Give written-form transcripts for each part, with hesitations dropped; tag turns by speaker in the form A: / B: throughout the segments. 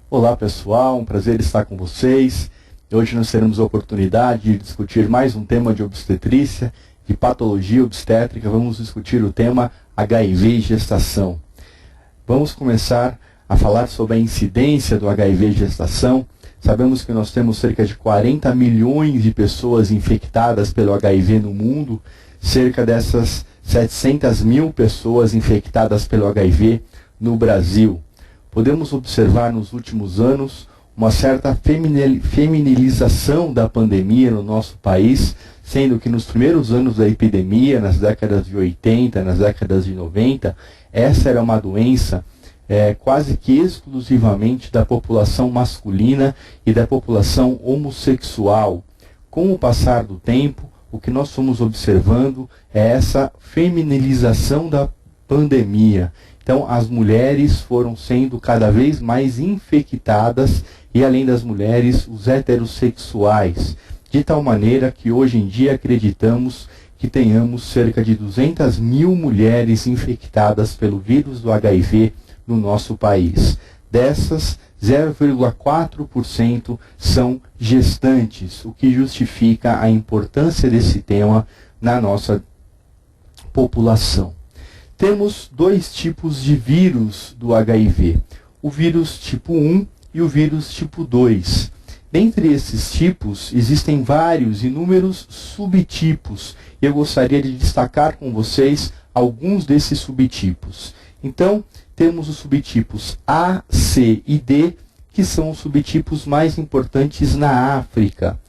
A: Olá pessoal, um prazer estar com vocês. Hoje nós teremos a oportunidade de discutir mais um tema de obstetrícia, de patologia obstétrica. Vamos discutir o tema HIV e gestação. Vamos começar a falar sobre a incidência do HIV e gestação. Sabemos que nós temos cerca de 40 milhões de pessoas infectadas pelo HIV no mundo, cerca dessas 700 mil pessoas infectadas pelo HIV no Brasil. Podemos observar nos últimos anos uma certa feminilização da pandemia no nosso país, sendo que nos primeiros anos da epidemia, nas décadas de 80, nas décadas de 90, essa era uma doença quase que exclusivamente da população masculina e da população homossexual. Com o passar do tempo, o que nós fomos observando é essa feminilização da pandemia. Então, as mulheres foram sendo cada vez mais infectadas e, além das mulheres, os heterossexuais. De tal maneira que, hoje em dia, acreditamos que tenhamos cerca de 200 mil mulheres infectadas pelo vírus do HIV no nosso país. Dessas, 0,4% são gestantes, o que justifica a importância desse tema na nossa população. Temos dois tipos de vírus do HIV, o vírus tipo 1 e o vírus tipo 2. Dentre esses tipos, existem inúmeros subtipos, e eu gostaria de destacar com vocês alguns desses subtipos. Então, temos os subtipos A, C e D, que são os subtipos mais importantes na África.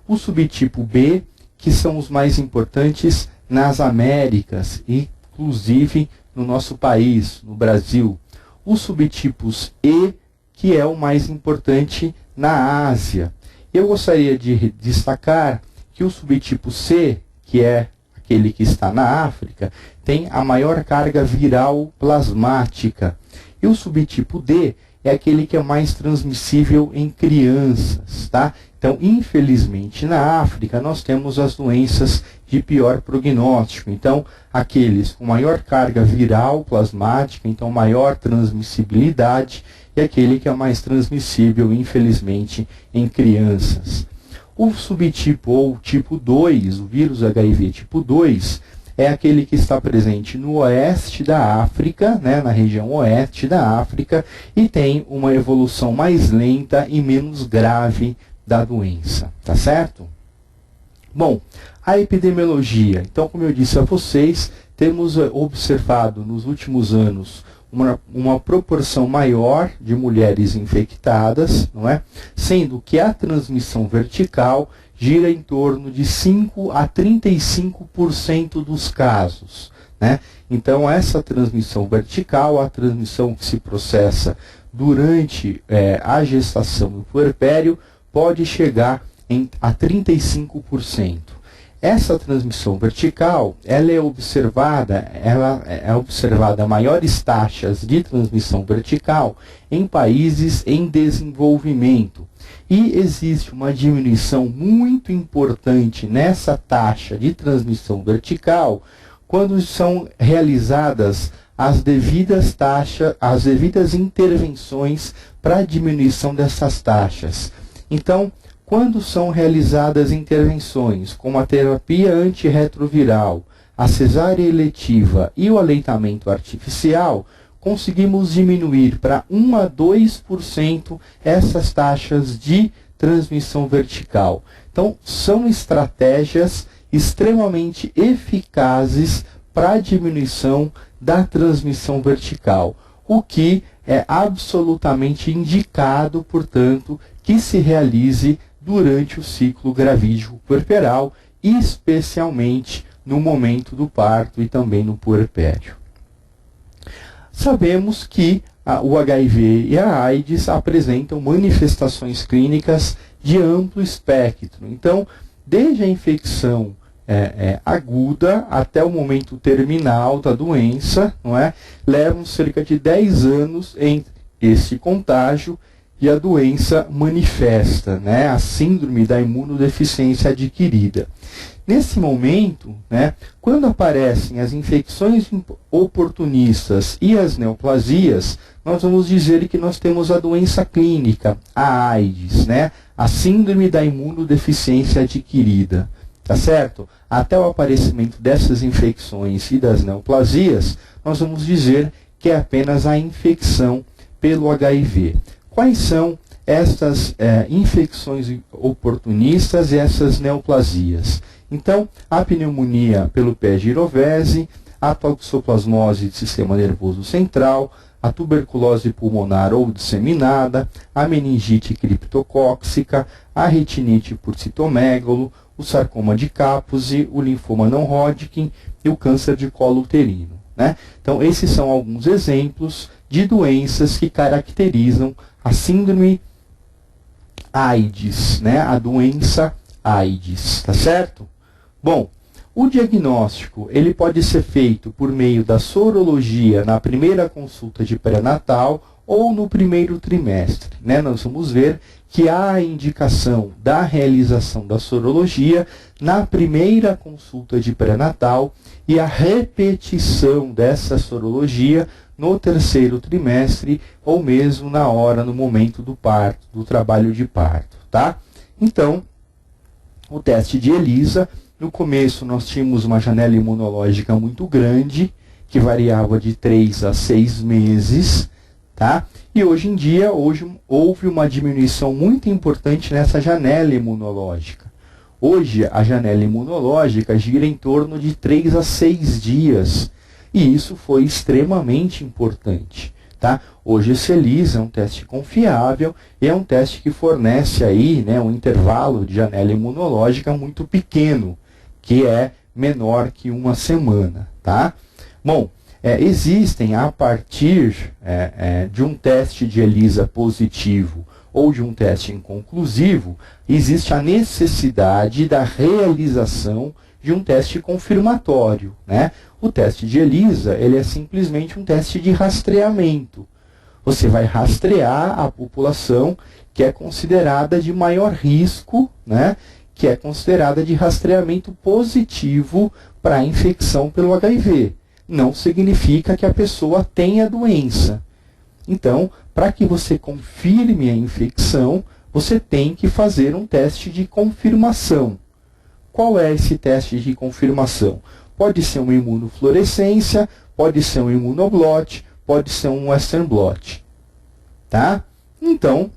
A: O subtipo B, que são os mais importantes nas Américas e inclusive no nosso país, no Brasil. Os subtipos E, que é o mais importante na Ásia. Eu gostaria de destacar que o subtipo C, que é aquele que está na África, tem a maior carga viral plasmática. E o subtipo D é aquele que é mais transmissível em crianças, tá? Então, infelizmente, na África, nós temos as doenças de pior prognóstico. Então, aqueles com maior carga viral plasmática, então maior transmissibilidade, e aquele que é mais transmissível, infelizmente, em crianças. O subtipo, ou tipo 2, o vírus HIV tipo 2, é aquele que está presente no oeste da África, né, na região oeste da África, e tem uma evolução mais lenta e menos grave da doença, tá certo? Bom, a epidemiologia. Então, como eu disse a vocês, temos observado nos últimos anos uma proporção maior de mulheres infectadas, não é? Sendo que a transmissão vertical gira em torno de 5 a 35% dos casos, né? Então, essa transmissão vertical, a transmissão que se processa durante a gestação e o puerpério, pode chegar a 35%. Essa transmissão vertical, ela é observada maiores taxas de transmissão vertical em países em desenvolvimento. E existe uma diminuição muito importante nessa taxa de transmissão vertical quando são realizadas as devidas intervenções para a diminuição dessas taxas. Então, quando são realizadas intervenções como a terapia antirretroviral, a cesárea eletiva e o aleitamento artificial, conseguimos diminuir para 1 a 2% essas taxas de transmissão vertical. Então, são estratégias extremamente eficazes para a diminuição da transmissão vertical, o que é absolutamente indicado, portanto, que se realize durante o ciclo gravídico puerperal, especialmente no momento do parto e também no puerpério. Sabemos que o HIV e a AIDS apresentam manifestações clínicas de amplo espectro. Então, desde a infecção aguda até o momento terminal da doença, não é? Levam cerca de 10 anos entre esse contágio e a doença manifesta, né, a síndrome da imunodeficiência adquirida. Nesse momento, né, quando aparecem as infecções oportunistas e as neoplasias, nós vamos dizer que nós temos a doença clínica, a AIDS, né, a síndrome da imunodeficiência adquirida, tá certo? Até o aparecimento dessas infecções e das neoplasias, nós vamos dizer que é apenas a infecção pelo HIV. Quais são estas infecções oportunistas e essas neoplasias? Então, a pneumonia pelo pé girovese, a toxoplasmose do sistema nervoso central, a tuberculose pulmonar ou disseminada, a meningite criptocóxica, a retinite por citomegalo, o sarcoma de Kaposi, o linfoma não Hodgkin e o câncer de colo uterino, né? Então, esses são alguns exemplos de doenças que caracterizam a síndrome AIDS, né? A doença AIDS, tá certo? Bom, o diagnóstico ele pode ser feito por meio da sorologia na primeira consulta de pré-natal ou no primeiro trimestre, né? Nós vamos ver que há a indicação da realização da sorologia na primeira consulta de pré-natal e a repetição dessa sorologia no terceiro trimestre ou mesmo no momento do parto, do trabalho de parto, tá? Então, o teste de ELISA, no começo nós tínhamos uma janela imunológica muito grande, que variava de 3 a 6 meses, tá? E hoje em dia, houve uma diminuição muito importante nessa janela imunológica. Hoje, a janela imunológica gira em torno de 3 a 6 dias, e isso foi extremamente importante, tá? Hoje esse ELISA é um teste confiável e é um teste que fornece aí, né, um intervalo de janela imunológica muito pequeno, que é menor que uma semana, tá? Bom, existem a partir de um teste de ELISA positivo ou de um teste inconclusivo, existe a necessidade da realização de um teste confirmatório, né? O teste de ELISA, ele é simplesmente um teste de rastreamento. Você vai rastrear a população que é considerada de maior risco, né? Que é considerada de rastreamento positivo para a infecção pelo HIV. Não significa que a pessoa tenha a doença. Então, para que você confirme a infecção, você tem que fazer um teste de confirmação. Qual é esse teste de confirmação? Pode ser uma imunofluorescência, pode ser um imunoblot, pode ser um western blot. Tá? Então,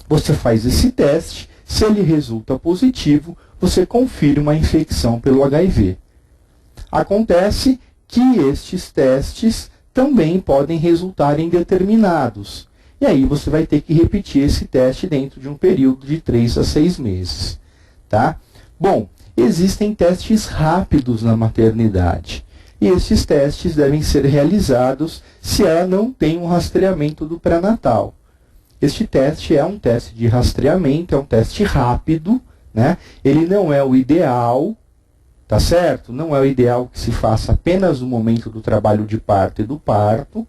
A: você faz esse teste, se ele resulta positivo, você confirma a infecção pelo HIV. Acontece que estes testes também podem resultar indeterminados. E aí você vai ter que repetir esse teste dentro de um período de 3 a 6 meses. Tá? Bom, existem testes rápidos na maternidade. E esses testes devem ser realizados se ela não tem um rastreamento do pré-natal. Este teste é um teste de rastreamento, é um teste rápido, né? Ele não é o ideal, tá certo? Não é o ideal que se faça apenas no momento do trabalho de parto e do parto,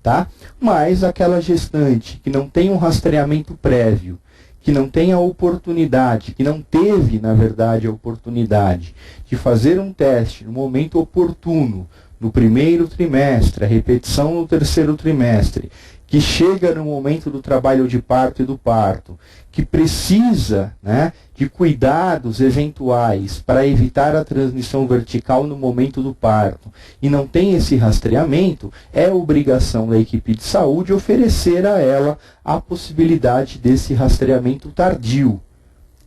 A: tá? Mas aquela gestante que não tem um rastreamento prévio, que não tem a oportunidade, que não teve, na verdade, a oportunidade de fazer um teste no momento oportuno, no primeiro trimestre, a repetição no terceiro trimestre, que chega no momento do trabalho de parto e do parto, que precisa, né, de cuidados eventuais para evitar a transmissão vertical no momento do parto, e não tem esse rastreamento, é obrigação da equipe de saúde oferecer a ela a possibilidade desse rastreamento tardio.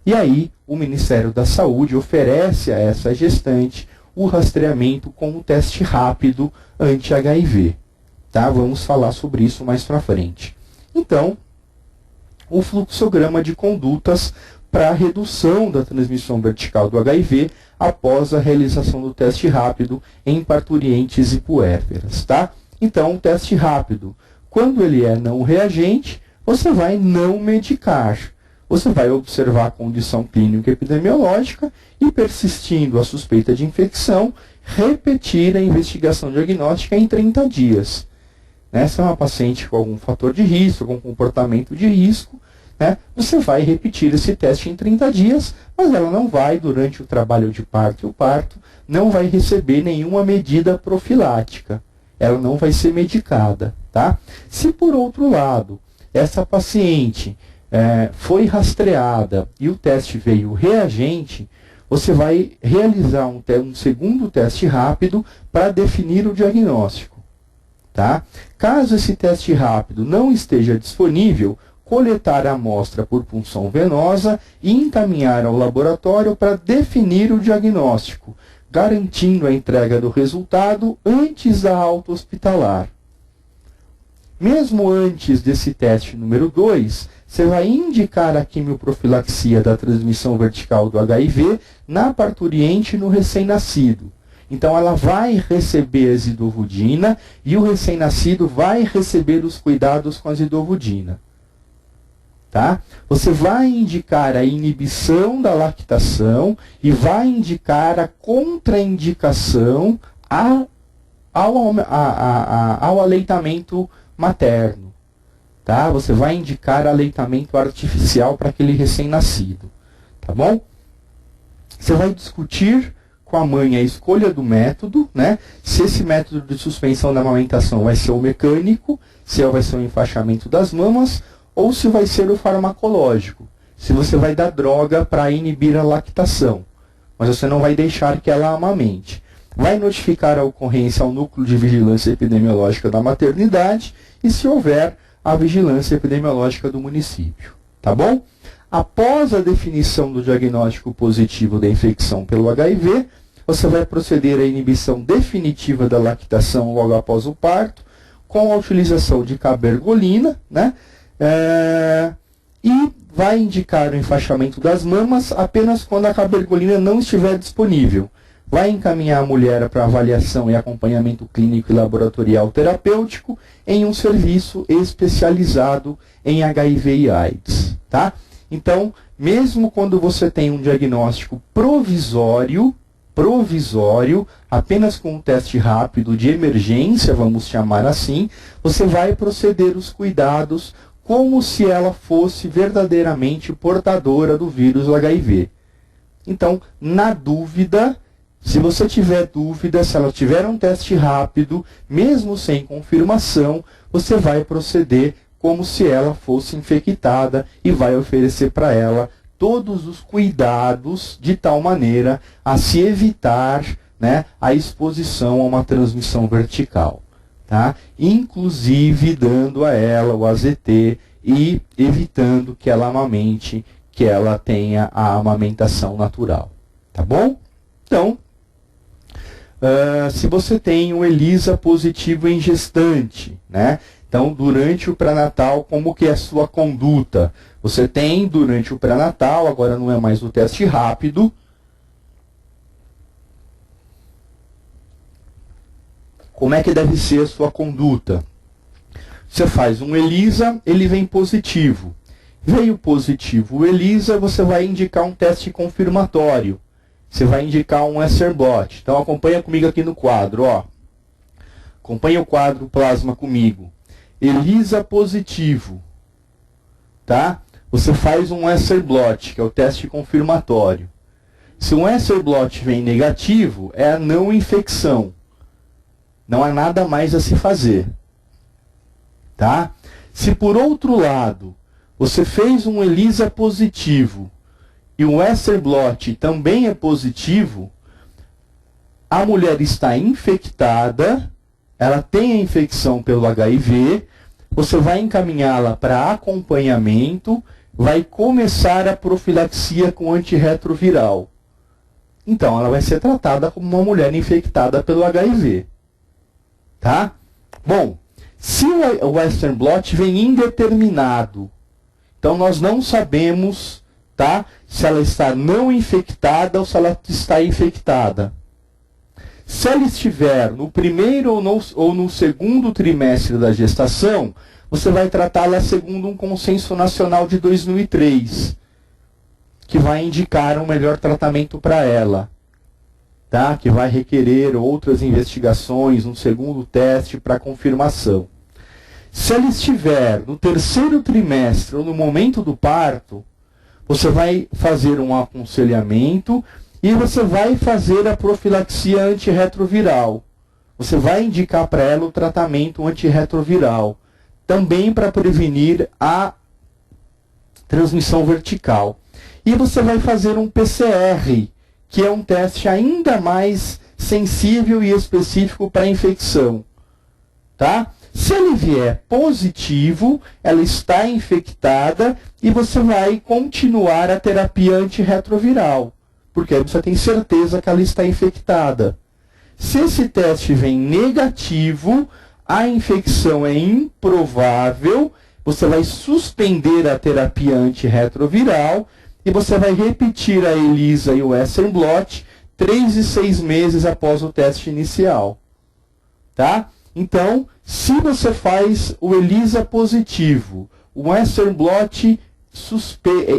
A: E aí, o Ministério da Saúde oferece a essa gestante o rastreamento com um teste rápido anti-HIV. Tá? Vamos falar sobre isso mais para frente. Então, o fluxograma de condutas para a redução da transmissão vertical do HIV após a realização do teste rápido em parturientes e puérperas. Tá? Então, o teste rápido, quando ele é não reagente, você vai não medicar. Você vai observar a condição clínica epidemiológica e, persistindo a suspeita de infecção, repetir a investigação diagnóstica em 30 dias. né? Se é uma paciente com algum fator de risco, algum comportamento de risco, né? Você vai repetir esse teste em 30 dias, mas ela não vai, durante o trabalho de parto e o parto, não vai receber nenhuma medida profilática. Ela não vai ser medicada, tá? Se por outro lado, essa paciente foi rastreada e o teste veio reagente, você vai realizar um segundo teste rápido para definir o diagnóstico, tá? Caso esse teste rápido não esteja disponível, coletar a amostra por punção venosa e encaminhar ao laboratório para definir o diagnóstico, garantindo a entrega do resultado antes da alta hospitalar. Mesmo antes desse teste número 2, você vai indicar a quimioprofilaxia da transmissão vertical do HIV na parturiente e no recém-nascido. Então, ela vai receber a zidovudina e o recém-nascido vai receber os cuidados com a zidovudina. Tá? Você vai indicar a inibição da lactação e vai indicar a contraindicação ao aleitamento materno. Tá? Você vai indicar aleitamento artificial para aquele recém-nascido. Tá bom? Você vai discutir com a mãe a escolha do método, né? Se esse método de suspensão da amamentação vai ser o mecânico, se vai ser o enfaixamento das mamas, ou se vai ser o farmacológico, se você vai dar droga para inibir a lactação, mas você não vai deixar que ela amamente. Vai notificar a ocorrência ao núcleo de vigilância epidemiológica da maternidade e, se houver, a vigilância epidemiológica do município. Tá bom? Após a definição do diagnóstico positivo da infecção pelo HIV, você vai proceder à inibição definitiva da lactação logo após o parto, com a utilização de cabergolina, né? E vai indicar o enfaixamento das mamas apenas quando a cabergolina não estiver disponível. Vai encaminhar a mulher para avaliação e acompanhamento clínico e laboratorial terapêutico em um serviço especializado em HIV e AIDS. Tá? Então, mesmo quando você tem um diagnóstico provisório, apenas com um teste rápido de emergência, vamos chamar assim, você vai proceder os cuidados como se ela fosse verdadeiramente portadora do vírus HIV. Então, na dúvida, se você tiver dúvida, se ela tiver um teste rápido, mesmo sem confirmação, você vai proceder como se ela fosse infectada e vai oferecer para ela todos os cuidados de tal maneira a se evitar, né, a exposição a uma transmissão vertical. Tá? Inclusive dando a ela o AZT e evitando que ela amamente, que ela tenha a amamentação natural. Tá bom? Então, se você tem um ELISA positivo em gestante, né? Então, durante o pré-natal, como que é a sua conduta? Você tem, durante o pré-natal, agora não é mais o teste rápido, como é que deve ser a sua conduta? Você faz um ELISA, ele vem positivo. Veio positivo o ELISA, você vai indicar um teste confirmatório. Você vai indicar um Esser-Blot. Então acompanha comigo aqui no quadro, ó. Acompanha o quadro plasma comigo. ELISA positivo. Tá? Você faz um Esser-Blot, que é o teste confirmatório. Se um Esser-Blot vem negativo, é a não infecção. Não há nada mais a se fazer. Tá? Se por outro lado, você fez um ELISA positivo e o Esser-Blot também é positivo, a mulher está infectada, ela tem a infecção pelo HIV, você vai encaminhá-la para acompanhamento, vai começar a profilaxia com antirretroviral. Então, ela vai ser tratada como uma mulher infectada pelo HIV. Tá? Bom, se o Esser-Blot vem indeterminado, então nós não sabemos, tá, se ela está não infectada ou se ela está infectada. Se ela estiver no primeiro ou no segundo trimestre da gestação, você vai tratá-la segundo um consenso nacional de 2003, que vai indicar um melhor tratamento para ela. Tá? Que vai requerer outras investigações, um segundo teste para confirmação. Se ela estiver no terceiro trimestre ou no momento do parto, você vai fazer um aconselhamento e você vai fazer a profilaxia antirretroviral. Você vai indicar para ela o tratamento antirretroviral, também para prevenir a transmissão vertical. E você vai fazer um PCR, que é um teste ainda mais sensível e específico para a infecção. Tá? Se ele vier positivo, ela está infectada e você vai continuar a terapia antirretroviral, porque aí você tem certeza que ela está infectada. Se esse teste vem negativo, a infecção é improvável, você vai suspender a terapia antirretroviral e você vai repetir a ELISA e o Western blot 3 e 6 meses após o teste inicial. Tá? Então, se você faz o ELISA positivo, o Western blot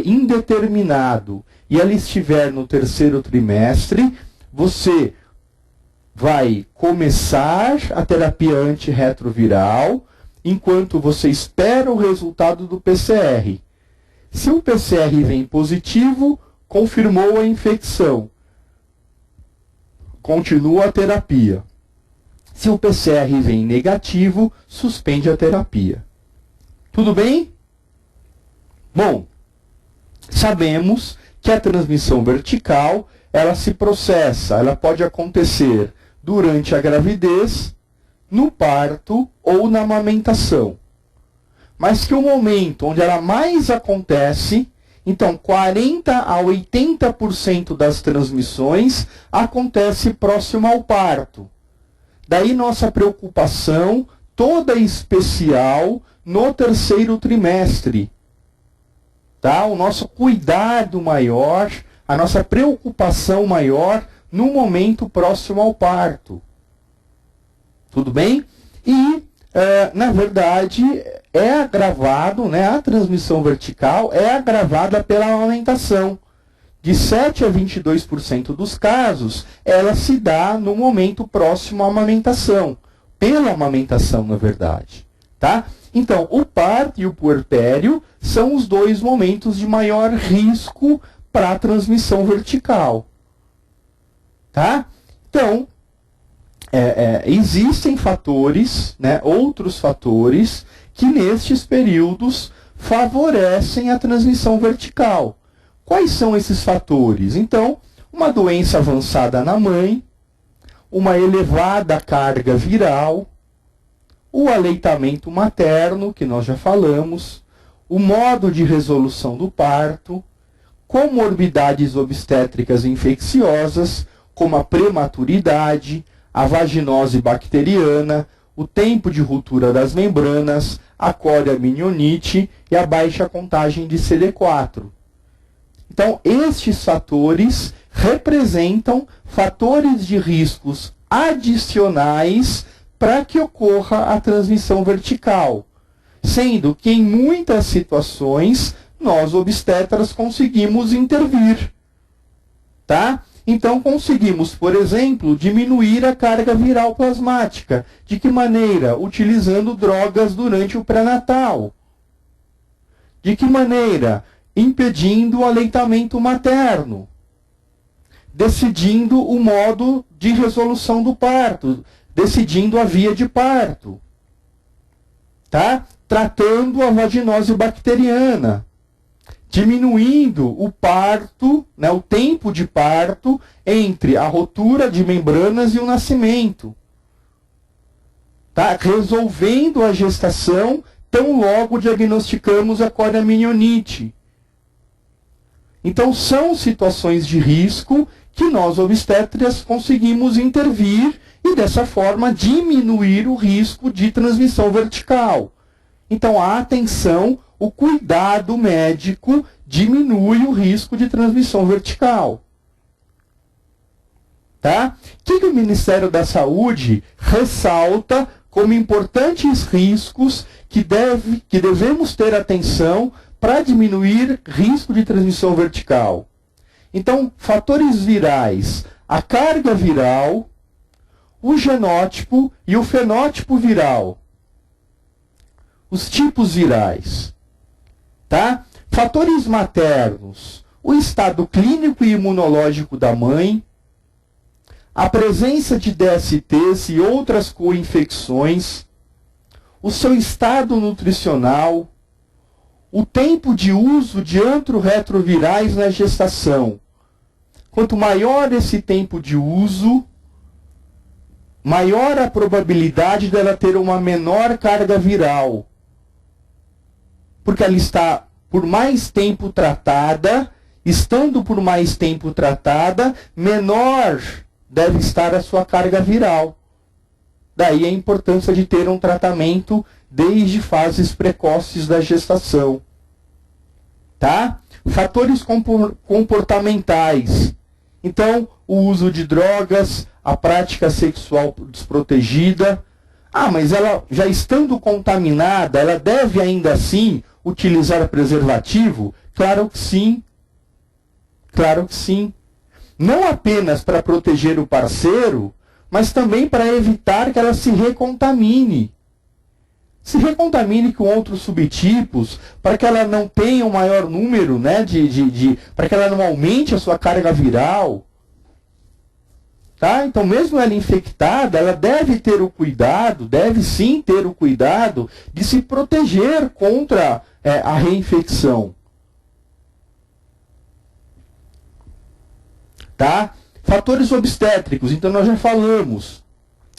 A: indeterminado e ela estiver no terceiro trimestre, você vai começar a terapia antirretroviral enquanto você espera o resultado do PCR. Se o PCR vem positivo, confirmou a infecção. Continua a terapia. Se o PCR vem negativo, suspende a terapia. Tudo bem? Bom, sabemos que a transmissão vertical, ela se processa, ela pode acontecer durante a gravidez, no parto ou na amamentação. Mas que o momento onde ela mais acontece, então 40 a 80% das transmissões acontece próximo ao parto. Daí nossa preocupação toda especial no terceiro trimestre. Tá? O nosso cuidado maior, a nossa preocupação maior no momento próximo ao parto. Tudo bem? E, na verdade, é agravado, né, a transmissão vertical é agravada pela amamentação. De 7 a 22% dos casos, ela se dá no momento próximo à amamentação. Pela amamentação, na verdade. Tá? Então, o parto e o puerpério são os dois momentos de maior risco para a transmissão vertical. Tá? Então, existem fatores, né, outros fatores, que nestes períodos favorecem a transmissão vertical. Quais são esses fatores? Então, uma doença avançada na mãe, uma elevada carga viral, o aleitamento materno, que nós já falamos, o modo de resolução do parto, comorbidades obstétricas infecciosas, como a prematuridade, a vaginose bacteriana, o tempo de ruptura das membranas, a coriamnionite e a baixa contagem de CD4. Então, estes fatores representam fatores de riscos adicionais para que ocorra a transmissão vertical, sendo que em muitas situações nós obstetras conseguimos intervir, tá? Então conseguimos, por exemplo, diminuir a carga viral plasmática. De que maneira? Utilizando drogas durante o pré-natal. De que maneira? Impedindo o aleitamento materno. Decidindo o modo de resolução do parto. Decidindo a via de parto. Tá? Tratando a vaginose bacteriana. Diminuindo o parto, né, o tempo de parto entre a rotura de membranas e o nascimento. Tá? Resolvendo a gestação tão logo diagnosticamos a coriamnionite. Então são situações de risco que nós obstetras conseguimos intervir e dessa forma diminuir o risco de transmissão vertical. Então a atenção, o cuidado médico diminui o risco de transmissão vertical. Tá? O que o Ministério da Saúde ressalta como importantes riscos que devemos ter atenção para diminuir risco de transmissão vertical? Então, fatores virais, a carga viral, o genótipo e o fenótipo viral. os tipos virais, tá? Fatores maternos, o estado clínico e imunológico da mãe, a presença de DSTs e outras co-infecções, o seu estado nutricional, o tempo de uso de antirretrovirais na gestação. Quanto maior esse tempo de uso, maior a probabilidade dela ter uma menor carga viral. Porque ela está por mais tempo tratada, estando por mais tempo tratada, menor deve estar a sua carga viral. Daí a importância de ter um tratamento desde fases precoces da gestação. Tá? Fatores comportamentais. Então, o uso de drogas, a prática sexual desprotegida. Ah, mas ela, já estando contaminada, ela deve ainda assim utilizar preservativo? Claro que sim. Claro que sim. Não apenas para proteger o parceiro, mas também para evitar que ela se recontamine. Se recontamine com outros subtipos, para que ela não tenha um maior número, né, para que ela não aumente a sua carga viral. Tá? Então, mesmo ela infectada, ela deve ter o cuidado, deve sim ter o cuidado de se proteger contra a reinfecção. Tá? Fatores obstétricos, então nós já falamos.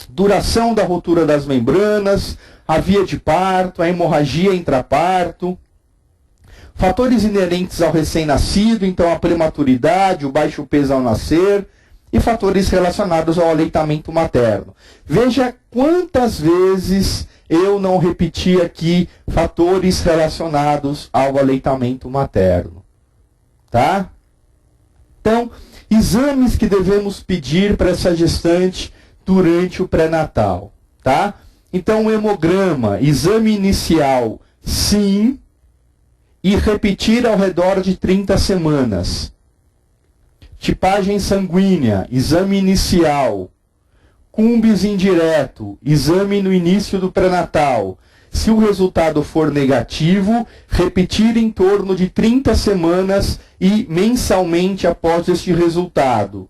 A: Duração da rotura das membranas, a via de parto, a hemorragia intraparto. Fatores inerentes ao recém-nascido, então a prematuridade, o baixo peso ao nascer. E fatores relacionados ao aleitamento materno. Veja quantas vezes eu não repeti aqui fatores relacionados ao aleitamento materno. Tá? Então, exames que devemos pedir para essa gestante durante o pré-natal. Tá? Então, o hemograma, exame inicial, sim, e repetir ao redor de 30 semanas. Tipagem sanguínea, exame inicial. Cumbis indireto, exame no início do pré-natal. Se o resultado for negativo, repetir em torno de 30 semanas e mensalmente após este resultado.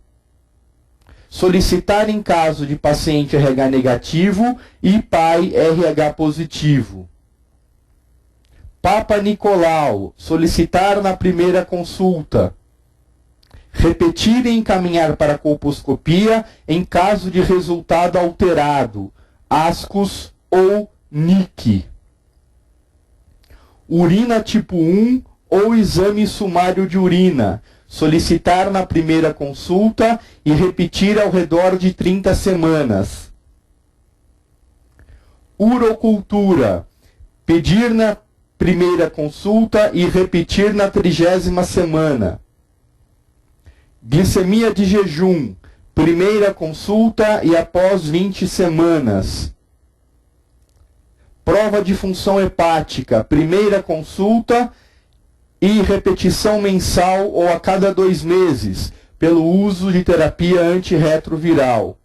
A: Solicitar em caso de paciente RH negativo e pai RH positivo. Papa Nicolau, solicitar na primeira consulta. Repetir e encaminhar para a colposcopia em caso de resultado alterado, ASCOS ou NIC. Urina tipo 1 ou exame sumário de urina. Solicitar na primeira consulta e repetir ao redor de 30 semanas. Urocultura. Pedir na primeira consulta e repetir na 30ª semana. Glicemia de jejum, primeira consulta e após 20 semanas. Prova de função hepática, primeira consulta e repetição mensal ou a cada 2 meses, pelo uso de terapia antirretroviral.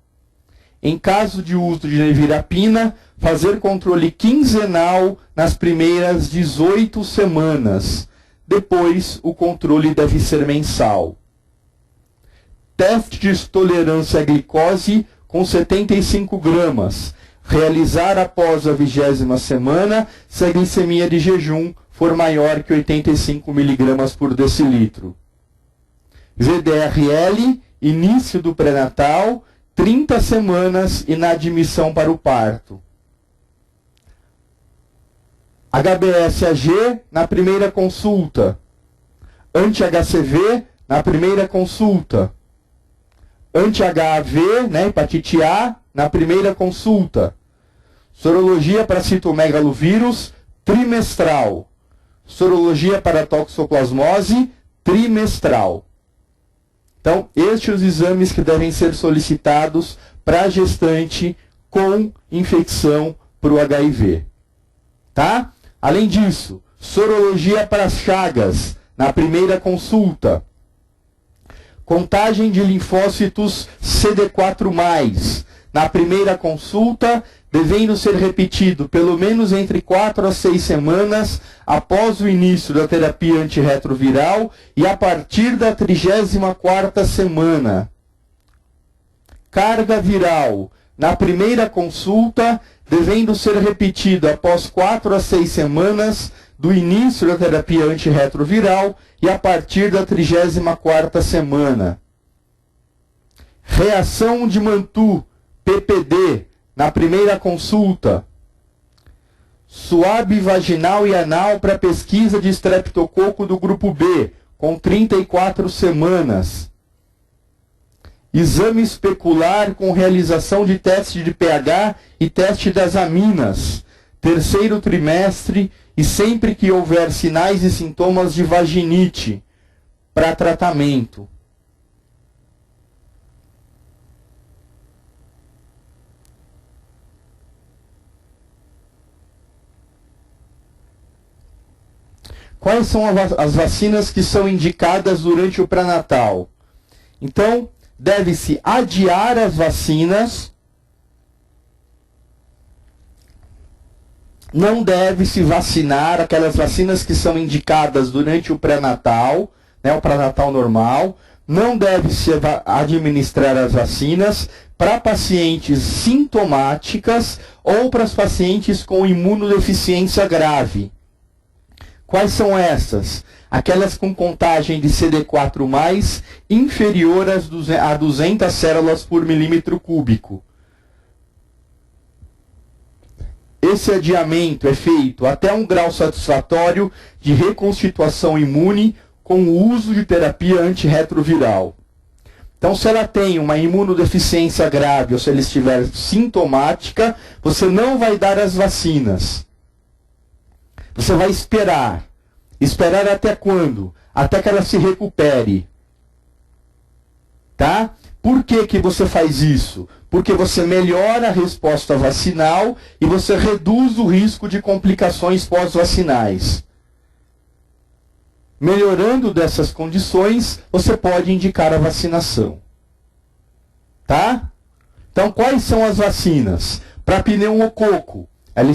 A: Em caso de uso de nevirapina, fazer controle quinzenal nas primeiras 18 semanas. Depois, o controle deve ser mensal. Teste de tolerância à glicose com 75 gramas. Realizar após a 20ª semana se a glicemia de jejum for maior que 85 mg por decilitro. VDRL, início do pré-natal, 30 semanas e na admissão para o parto. HBsAg na primeira consulta. Anti-HCV na primeira consulta. Anti-HAV, né, hepatite A, na primeira consulta. Sorologia para citomegalovírus, trimestral. Sorologia para toxoplasmose, trimestral. Então, estes os exames que devem ser solicitados para a gestante com infecção para o HIV. Tá? Além disso, sorologia para as chagas, na primeira consulta. Contagem de linfócitos CD4+, na primeira consulta, devendo ser repetido pelo menos entre 4 a 6 semanas após o início da terapia antirretroviral e a partir da 34ª semana. Carga viral na primeira consulta, devendo ser repetido após 4 a 6 semanas do início da terapia antirretroviral e a partir da 34ª semana. Reação de Mantoux, PPD, na primeira consulta. Suave vaginal e anal para pesquisa de estreptococo do grupo B, com 34 semanas. Exame especular com realização de teste de pH e teste das aminas, terceiro trimestre e sempre que houver sinais e sintomas de vaginite, para tratamento. Quais são as vacinas que são indicadas durante o pré-natal? Então, deve-se adiar as vacinas, não deve-se vacinar aquelas vacinas que são indicadas durante o pré-natal, né, o pré-natal normal, não deve-se administrar as vacinas para pacientes sintomáticas ou para os pacientes com imunodeficiência grave. Quais são essas? Aquelas com contagem de CD4+, inferior a 200 células por milímetro cúbico. Esse adiamento é feito até um grau satisfatório de reconstituição imune com o uso de terapia antirretroviral. Então, se ela tem uma imunodeficiência grave ou se ela estiver sintomática, você não vai dar as vacinas. Você vai esperar. Esperar até quando? Até que ela se recupere. Tá? Por que que você faz isso? Porque você melhora a resposta vacinal e você reduz o risco de complicações pós-vacinais. Melhorando dessas condições, você pode indicar a vacinação. Tá? Então, quais são as vacinas? Para pneumococo, ela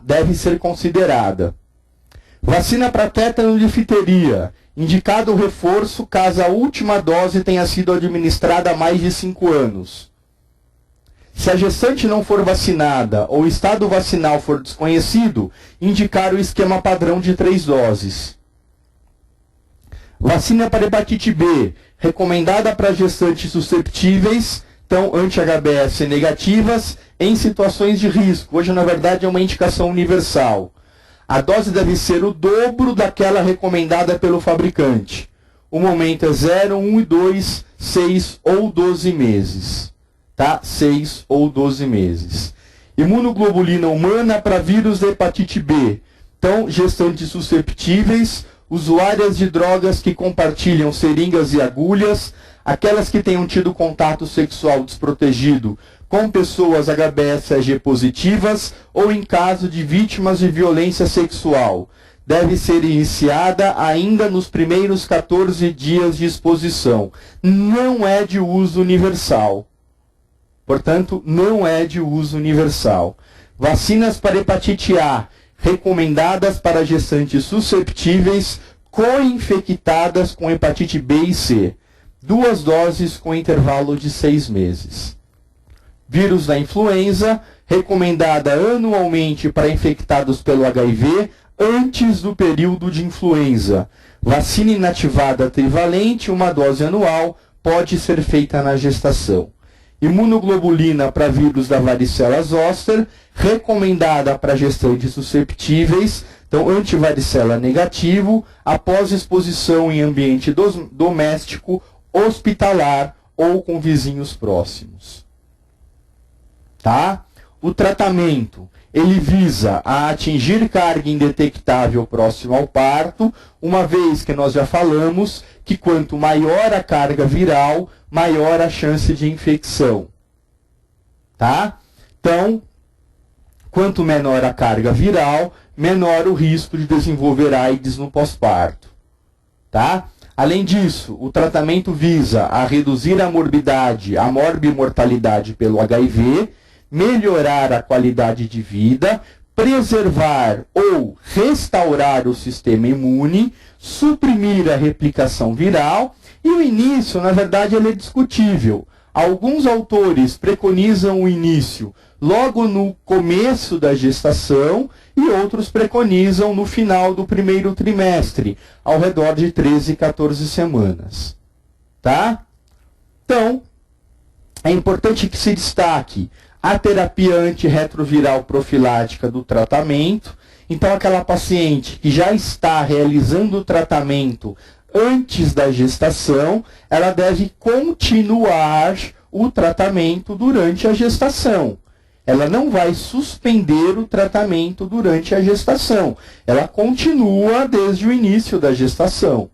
A: deve ser considerada. Vacina para tétano e difteria, indicado o reforço caso a última dose tenha sido administrada há mais de 5 anos. Se a gestante não for vacinada ou o estado vacinal for desconhecido, indicar o esquema padrão de 3 doses. Vacina para hepatite B, recomendada para gestantes susceptíveis, então anti-HBS negativas, em situações de risco. Hoje, na verdade, é uma indicação universal. A dose deve ser o dobro daquela recomendada pelo fabricante. O momento é 0, 1 e 2, 6 ou 12 meses. Tá? 6 ou 12 meses. Imunoglobulina humana para vírus da hepatite B. Então, gestantes susceptíveis, usuárias de drogas que compartilham seringas e agulhas, aquelas que tenham tido contato sexual desprotegido com pessoas HBsAg positivas ou em caso de vítimas de violência sexual. Deve ser iniciada ainda nos primeiros 14 dias de exposição. Não é de uso universal. Portanto, não é de uso universal. Vacinas para hepatite A, recomendadas para gestantes susceptíveis co-infectadas com hepatite B e C. 2 doses com intervalo de 6 meses. Vírus da influenza, recomendada anualmente para infectados pelo HIV antes do período de influenza. Vacina inativada trivalente, 1 dose anual, pode ser feita na gestação. Imunoglobulina para vírus da varicela zoster, recomendada para gestantes susceptíveis, então antivaricela negativo, após exposição em ambiente doméstico, hospitalar ou com vizinhos próximos. Tá? O tratamento, ele visa a atingir carga indetectável próximo ao parto, uma vez que nós já falamos que quanto maior a carga viral, maior a chance de infecção. Tá? Então, quanto menor a carga viral, menor o risco de desenvolver AIDS no pós-parto. Tá? Além disso, o tratamento visa a reduzir a morbidade, a morbimortalidade pelo HIV, melhorar a qualidade de vida, preservar ou restaurar o sistema imune, suprimir a replicação viral, e o início, na verdade, ele é discutível. Alguns autores preconizam o início logo no começo da gestação e outros preconizam no final do primeiro trimestre, ao redor de 13, 14 semanas. Tá? Então, é importante que se destaque a terapia antirretroviral profilática do tratamento. Então, aquela paciente que já está realizando o tratamento antes da gestação, ela deve continuar o tratamento durante a gestação. Ela não vai suspender o tratamento durante a gestação. Ela continua desde o início da gestação.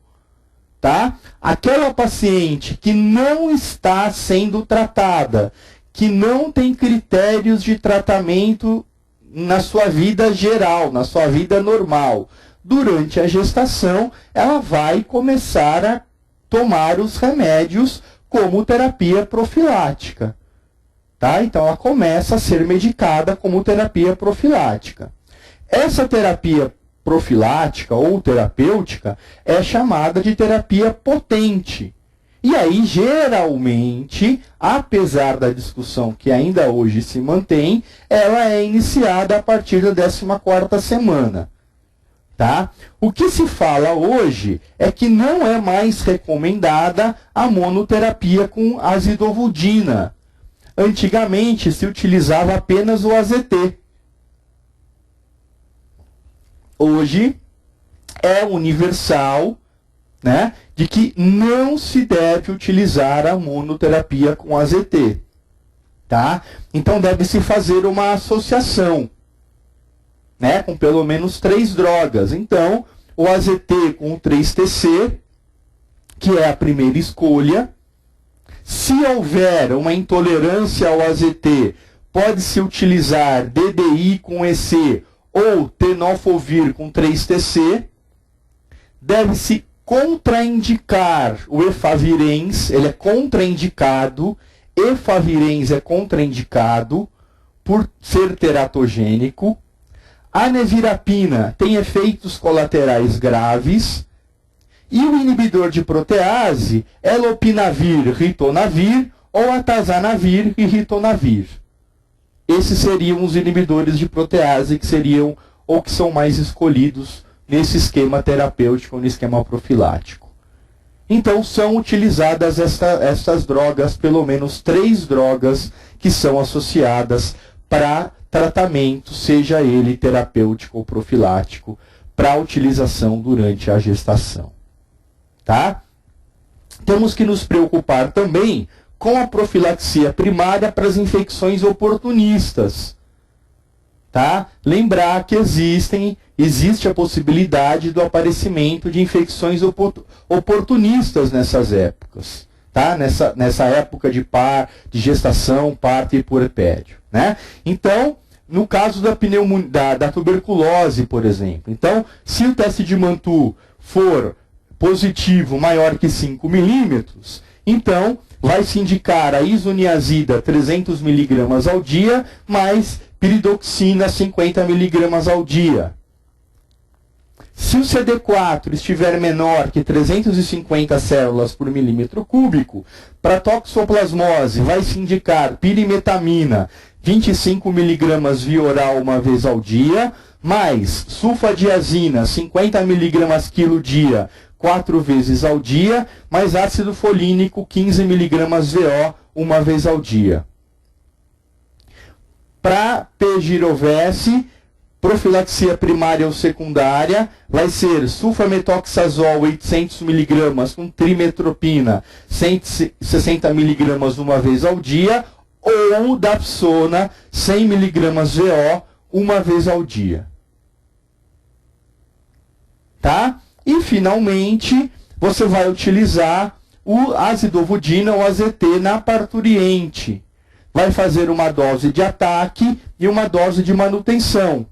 A: Tá? Aquela paciente que não está sendo tratada, que não tem critérios de tratamento na sua vida geral, na sua vida normal, durante a gestação, ela vai começar a tomar os remédios como terapia profilática. Tá? Então, ela começa a ser medicada como terapia profilática. Essa terapia profilática ou terapêutica é chamada de terapia potente. E aí, geralmente, apesar da discussão que ainda hoje se mantém, ela é iniciada a partir da 14ª semana. Tá? O que se fala hoje é que não é mais recomendada a monoterapia com azidovudina. Antigamente se utilizava apenas o AZT. Hoje é universal, né, de que não se deve utilizar a monoterapia com AZT. Tá? Então deve-se fazer uma associação, né, com pelo menos 3 drogas. Então, o AZT com o 3-TC, que é a primeira escolha. Se houver uma intolerância ao AZT, pode-se utilizar DDI com EC ou tenofovir com 3-TC. Deve-se contraindicar o efavirenz, ele é contraindicado, efavirenz é contraindicado por ser teratogênico. A nevirapina tem efeitos colaterais graves. E o inibidor de protease é lopinavir, ritonavir ou atazanavir e ritonavir. Esses seriam os inibidores de protease que seriam ou que são mais escolhidos nesse esquema terapêutico ou no esquema profilático. Então são utilizadas estas drogas, pelo menos 3 drogas que são associadas para tratamento, seja ele terapêutico ou profilático, para utilização durante a gestação. Tá? Temos que nos preocupar também com a profilaxia primária para as infecções oportunistas. Tá? Lembrar que existe a possibilidade do aparecimento de infecções oportunistas nessas épocas. Tá? Nessa época de gestação, parto e puerpério. Né? Então, no caso da tuberculose, por exemplo. Então, se o teste de Mantoux for positivo maior que 5 milímetros, então vai se indicar a isoniazida 300 miligramas ao dia, mais piridoxina 50 miligramas ao dia. Se o CD4 estiver menor que 350 células por milímetro cúbico, para toxoplasmose vai se indicar pirimetamina 25 miligramas via oral uma vez ao dia, mais sulfadiazina 50 miligramas quilo dia 4 vezes ao dia, mais ácido folínico 15 miligramas VO uma vez ao dia. Para P-girovese, profilaxia primária ou secundária, vai ser sulfametoxazol 800 miligramas com trimetropina 160 miligramas uma vez ao dia, ou dapsona 100 miligramas VO uma vez ao dia. Tá? E, finalmente, você vai utilizar o azidovudina ou AZT na parturiente. Vai fazer uma dose de ataque e uma dose de manutenção.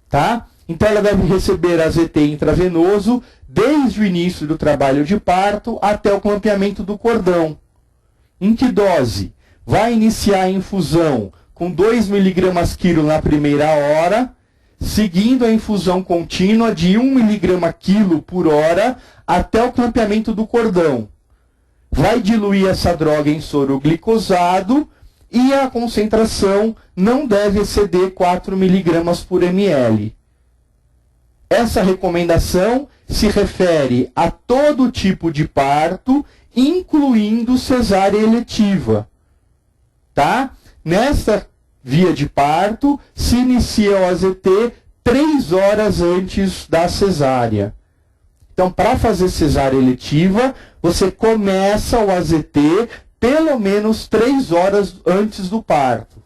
A: Tá? Então, ela deve receber AZT intravenoso desde o início do trabalho de parto até o clampeamento do cordão. Em que dose? vai iniciar a infusão com 2 mg/kg na primeira hora, seguindo a infusão contínua de 1 mg/kg por hora até o clampeamento do cordão. Vai diluir essa droga em soro glicosado e a concentração não deve exceder 4 mg/ml. Essa recomendação se refere a todo tipo de parto, incluindo cesárea eletiva. Tá? Nessa via de parto, se inicia o AZT 3 horas antes da cesárea. Então, para fazer cesárea eletiva, você começa o AZT pelo menos 3 horas antes do parto.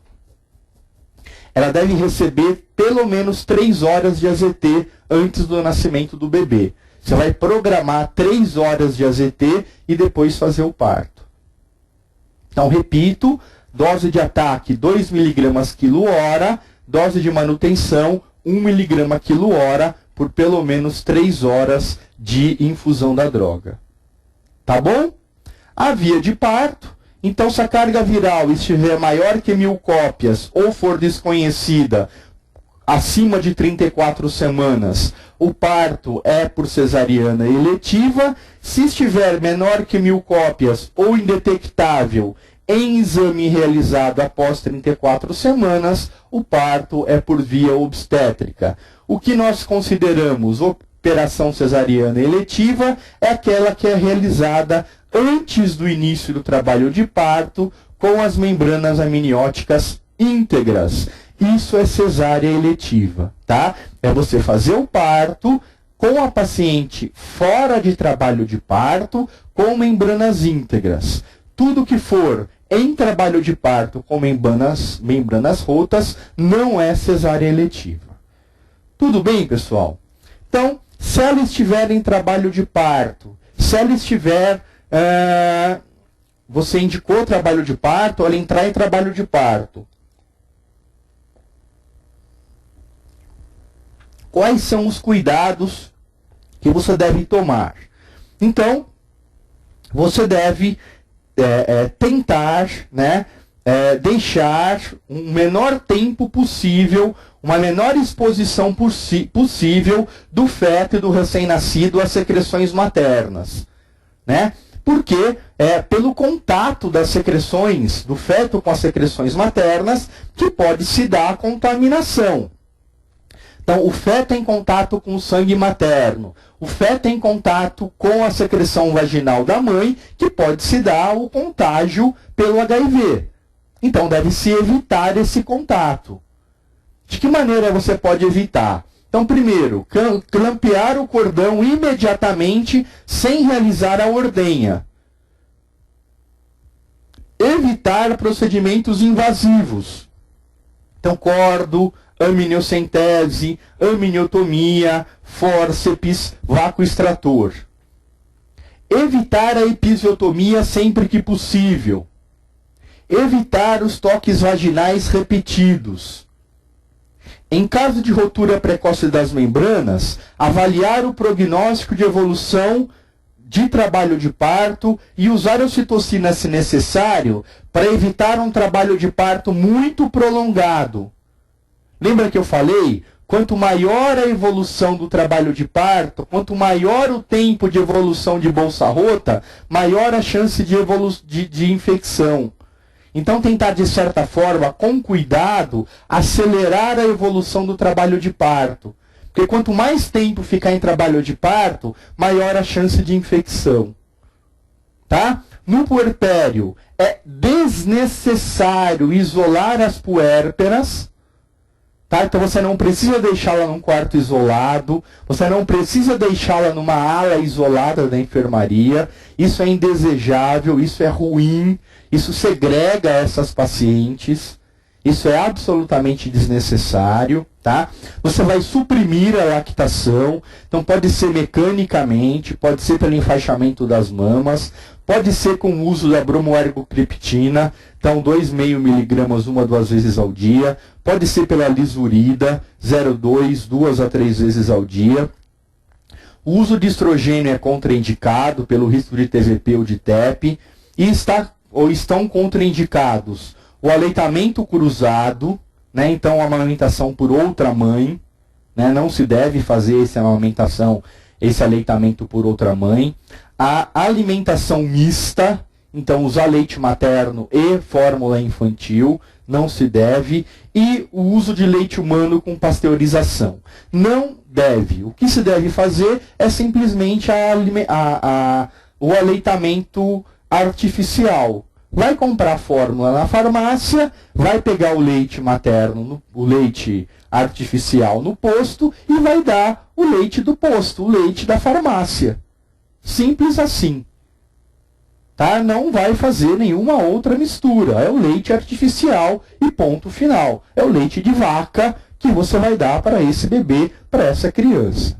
A: Ela deve receber pelo menos 3 horas de AZT antes do nascimento do bebê. Você vai programar 3 horas de AZT e depois fazer o parto. Então, repito, dose de ataque 2 mg/kg/hora, dose de manutenção 1 mg/kg/hora por pelo menos 3 horas de infusão da droga. Tá bom? A via de parto, então se a carga viral estiver maior que 1.000 cópias ou for desconhecida acima de 34 semanas, o parto é por cesariana eletiva. Se estiver menor que 1.000 cópias ou indetectável em exame realizado após 34 semanas, o parto é por via obstétrica. O que nós consideramos operação cesariana eletiva é aquela que é realizada antes do início do trabalho de parto com as membranas amnióticas íntegras. Isso é cesárea eletiva, tá? É você fazer o parto com a paciente fora de trabalho de parto com membranas íntegras. Tudo que for em trabalho de parto com membranas rotas não é cesárea eletiva. Tudo bem, pessoal? Então, se ela estiver em trabalho de parto, se ela estiver... você indicou trabalho de parto, ela entrar em trabalho de parto. Quais são os cuidados que você deve tomar? Então, você deve tentar, né, deixar um menor tempo possível, uma menor exposição possível do feto e do recém-nascido às secreções maternas, né? Porque pelo contato das secreções do feto com as secreções maternas que pode se dar a contaminação. Então, o feto em contato com o sangue materno, o feto em contato com a secreção vaginal da mãe, que pode se dar o contágio pelo HIV. Então, deve-se evitar esse contato. De que maneira você pode evitar? Então, primeiro, clampear o cordão imediatamente sem realizar a ordenha. Evitar procedimentos invasivos. Então, cordo, amniocentese, amniotomia, fórceps, vácuo extrator. Evitar a episiotomia sempre que possível. Evitar os toques vaginais repetidos. Em caso de rotura precoce das membranas, avaliar o prognóstico de evolução de trabalho de parto e usar a ocitocina se necessário para evitar um trabalho de parto muito prolongado. Lembra que eu falei? Quanto maior a evolução do trabalho de parto, quanto maior o tempo de evolução de bolsa rota, maior a chance de infecção. Então, tentar, de certa forma, com cuidado, acelerar a evolução do trabalho de parto. Porque quanto mais tempo ficar em trabalho de parto, maior a chance de infecção. Tá? No puerpério, é desnecessário isolar as puérperas. Tá? Então você não precisa deixá-la num quarto isolado, você não precisa deixá-la numa ala isolada da enfermaria. Isso é indesejável, isso é ruim, isso segrega essas pacientes, isso é absolutamente desnecessário. Tá? Você vai suprimir a lactação, então pode ser mecanicamente, pode ser pelo enfaixamento das mamas, pode ser com o uso da bromoergocriptina, então 2,5 mg 1 a 2 vezes ao dia, pode ser pela lisurida, 0,2, 2 a 3 vezes ao dia. O uso de estrogênio é contraindicado pelo risco de TVP ou de TEP e está ou estão contraindicados o aleitamento cruzado, né? Então a amamentação por outra mãe, né? Não se deve fazer esse aleitamento por outra mãe. A alimentação mista, então usar leite materno e fórmula infantil, não se deve. E o uso de leite humano com pasteurização. Não deve. O que se deve fazer é simplesmente o aleitamento artificial. Vai comprar fórmula na farmácia, vai pegar o leite materno, o leite artificial no posto e vai dar o leite do posto, o leite da farmácia. Simples assim. Tá? Não vai fazer nenhuma outra mistura. É o leite artificial e ponto final. É o leite de vaca que você vai dar para esse bebê, para essa criança.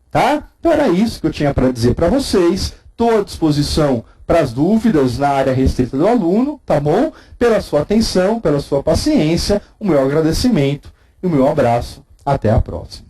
A: Tá? Então era isso que eu tinha para dizer para vocês. Estou à disposição para as dúvidas na área restrita do aluno, tá bom? Pela sua atenção, pela sua paciência, o meu agradecimento e o meu abraço. Até a próxima.